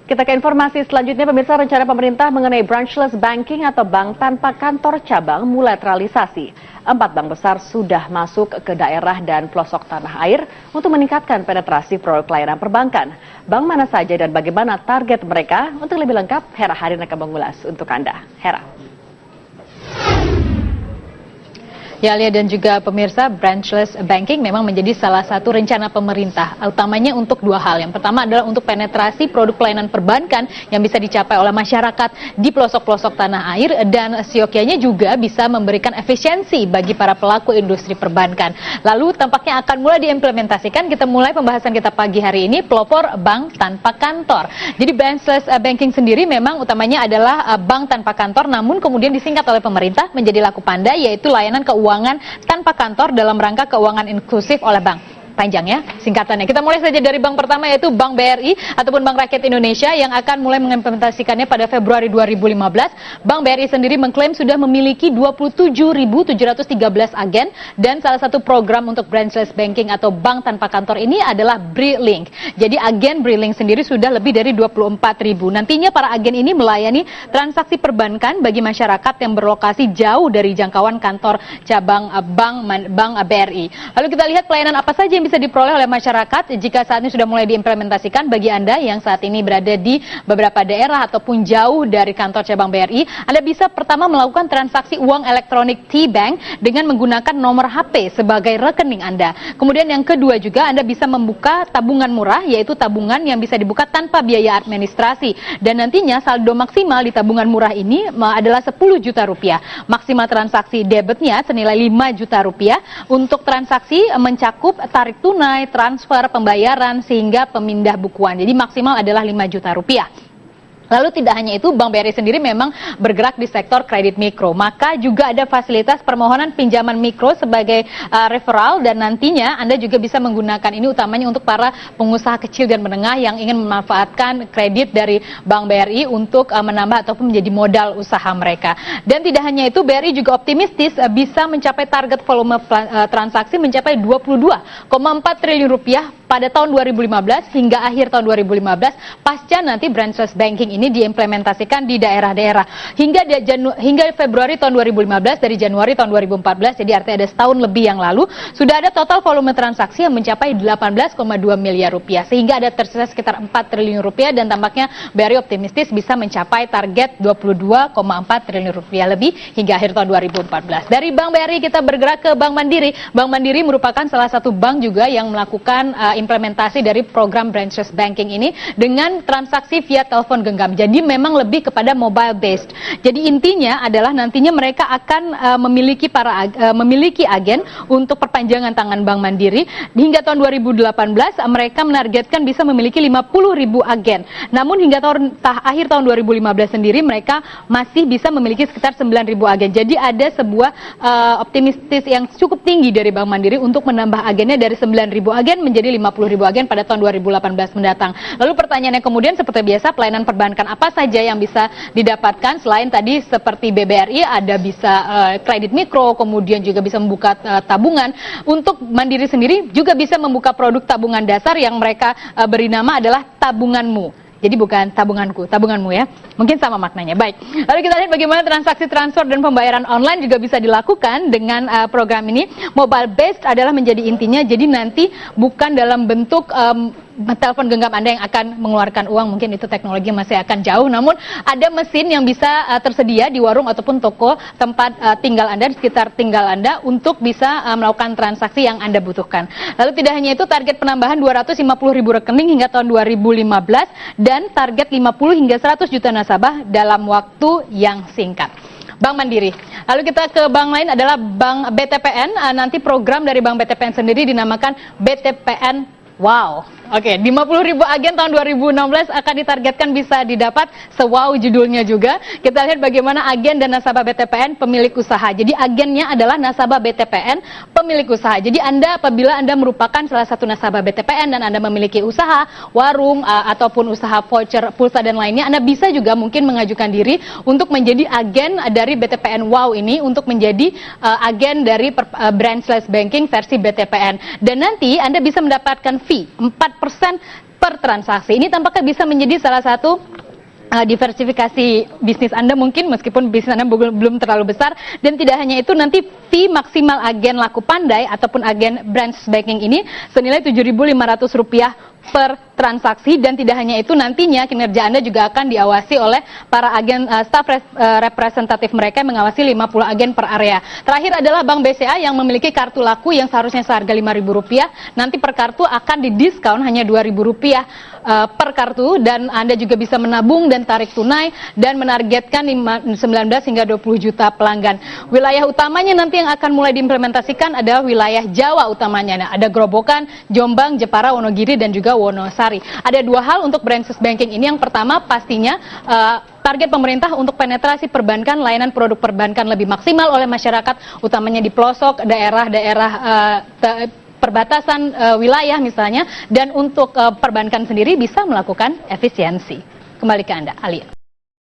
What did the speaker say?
Kita ke informasi selanjutnya, pemirsa. Rencana pemerintah mengenai branchless banking atau bank tanpa kantor cabang mulai terrealisasi. 4 bank besar sudah masuk ke daerah dan pelosok tanah air untuk meningkatkan penetrasi produk layanan perbankan. Bank mana saja dan bagaimana target mereka? Untuk lebih lengkap, Hera Harin akan mengulas untuk Anda. Hera. Ya, Lia dan juga pemirsa, branchless banking memang menjadi salah satu rencana pemerintah, utamanya untuk 2 hal. Yang pertama adalah untuk penetrasi produk pelayanan perbankan yang bisa dicapai oleh masyarakat di pelosok-pelosok tanah air, dan siokianya juga bisa memberikan efisiensi bagi para pelaku industri perbankan. Lalu tampaknya akan mulai diimplementasikan. Kita mulai pembahasan kita pagi hari ini, pelopor bank tanpa kantor. Jadi branchless banking sendiri memang utamanya adalah bank tanpa kantor, namun kemudian disingkat oleh pemerintah menjadi laku pandai, yaitu layanan keuangan tanpa kantor dalam rangka keuangan inklusif oleh bank. Panjangnya singkatannya. Kita mulai saja dari bank pertama, yaitu Bank BRI ataupun Bank Rakyat Indonesia, yang akan mulai mengimplementasikannya pada Februari 2015. Bank BRI sendiri mengklaim sudah memiliki 27.713 agen, dan salah satu program untuk branchless banking atau bank tanpa kantor ini adalah BRILink. Jadi agen BRILink sendiri sudah lebih dari 24.000. Nantinya para agen ini melayani transaksi perbankan bagi masyarakat yang berlokasi jauh dari jangkauan kantor cabang Bank BRI. Lalu kita lihat pelayanan apa saja yang bisa diperoleh oleh masyarakat jika saat ini sudah mulai diimplementasikan. Bagi Anda yang saat ini berada di beberapa daerah ataupun jauh dari kantor cabang BRI, Anda bisa pertama melakukan transaksi uang elektronik T-Bank dengan menggunakan nomor HP sebagai rekening Anda. Kemudian yang kedua juga, Anda bisa membuka tabungan murah, yaitu tabungan yang bisa dibuka tanpa biaya administrasi. Dan nantinya saldo maksimal di tabungan murah ini adalah 10 juta rupiah. Maksimal transaksi debitnya senilai 5 juta rupiah. Untuk transaksi mencakup tarik tunai, transfer, pembayaran, sehingga pemindah bukuan. Jadi maksimal adalah 5 juta rupiah. Lalu tidak hanya itu, Bank BRI sendiri memang bergerak di sektor kredit mikro. Maka juga ada fasilitas permohonan pinjaman mikro sebagai referral, dan nantinya Anda juga bisa menggunakan ini utamanya untuk para pengusaha kecil dan menengah yang ingin memanfaatkan kredit dari Bank BRI untuk menambah ataupun menjadi modal usaha mereka. Dan tidak hanya itu, BRI juga optimistis bisa mencapai target volume transaksi mencapai 22,4 triliun rupiah pada tahun 2015 hingga akhir tahun 2015, pasca nanti branchless banking ini diimplementasikan di daerah-daerah. Hingga Februari tahun 2015, dari Januari tahun 2014, jadi artinya ada setahun lebih yang lalu, sudah ada total volume transaksi yang mencapai 18,2 miliar rupiah, sehingga ada tersisa sekitar 4 triliun rupiah, dan tampaknya BRI optimistis bisa mencapai target 22,4 triliun rupiah lebih hingga akhir tahun 2014. Dari Bank BRI kita bergerak ke Bank Mandiri. Bank Mandiri merupakan salah satu bank juga yang melakukan implementasi dari program branchless banking ini dengan transaksi via telepon genggam. Jadi memang lebih kepada mobile based. Jadi intinya adalah nantinya mereka akan memiliki agen untuk perpanjangan tangan Bank Mandiri. Hingga tahun 2018 mereka menargetkan bisa memiliki 50.000 agen. Namun hingga akhir tahun 2015 sendiri mereka masih bisa memiliki sekitar 9.000 agen. Jadi ada sebuah optimistis yang cukup tinggi dari Bank Mandiri untuk menambah agennya dari 9.000 agen menjadi 50.000 agen pada tahun 2018 mendatang. Lalu pertanyaannya kemudian, seperti biasa, pelayanan perbankan apa saja yang bisa didapatkan selain tadi seperti BBRI, ada bisa kredit mikro, kemudian juga bisa membuka tabungan. Untuk Mandiri sendiri juga bisa membuka produk tabungan dasar yang mereka beri nama adalah tabunganmu. Jadi bukan tabunganku, tabunganmu ya. Mungkin sama maknanya. Baik. Lalu kita lihat bagaimana transaksi transfer dan pembayaran online juga bisa dilakukan dengan program ini. Mobile based adalah menjadi intinya. Jadi nanti bukan dalam bentuk telepon genggam Anda yang akan mengeluarkan uang, mungkin itu teknologi masih akan jauh, namun ada mesin yang bisa tersedia di warung ataupun toko tempat tinggal Anda, di sekitar tinggal Anda, untuk bisa melakukan transaksi yang Anda butuhkan. Lalu tidak hanya itu, target penambahan 250.000 rekening hingga tahun 2015 dan target 50 hingga 100 juta nasabah dalam waktu yang singkat. Bank Mandiri. Lalu kita ke bank lain adalah Bank BTPN. Nanti program dari Bank BTPN sendiri dinamakan BTPN Wow. Oke, 50.000 agen tahun 2016 akan ditargetkan bisa didapat. Sewow judulnya juga. Kita lihat bagaimana agen dan nasabah BTPN pemilik usaha. Jadi agennya adalah nasabah BTPN pemilik usaha. Jadi apabila Anda merupakan salah satu nasabah BTPN dan Anda memiliki usaha, warung ataupun usaha voucher, pulsa dan lainnya, Anda bisa juga mungkin mengajukan diri untuk menjadi agen dari BTPN Wow ini, untuk menjadi agen dari branchless banking versi BTPN. Dan nanti Anda bisa mendapatkan fee 4% per transaksi. Ini tampaknya bisa menjadi salah satu diversifikasi bisnis Anda mungkin, meskipun bisnis Anda belum terlalu besar. Dan tidak hanya itu, nanti fee maksimal agen laku pandai ataupun agen branch banking ini senilai Rp7.500 per transaksi. Dan tidak hanya itu, nantinya kinerja Anda juga akan diawasi oleh para agen staff representatif mereka yang mengawasi 50 agen per area. Terakhir adalah Bank BCA yang memiliki kartu laku yang seharusnya seharga Rp5.000, nanti per kartu akan didiskon hanya Rp2.000 per kartu, dan Anda juga bisa menabung dan tarik tunai dan menargetkan 19 hingga 20 juta pelanggan. Wilayah utamanya nanti yang akan mulai diimplementasikan adalah wilayah Jawa utamanya. Nah, ada Grobogan, Jombang, Jepara, Wonogiri, dan juga Wonosari. Ada dua hal untuk branchless banking ini. Yang pertama pastinya target pemerintah untuk penetrasi perbankan, layanan produk perbankan lebih maksimal oleh masyarakat, utamanya di pelosok daerah-daerah perbatasan wilayah misalnya, dan untuk perbankan sendiri bisa melakukan efisiensi. Kembali ke Anda, Alia.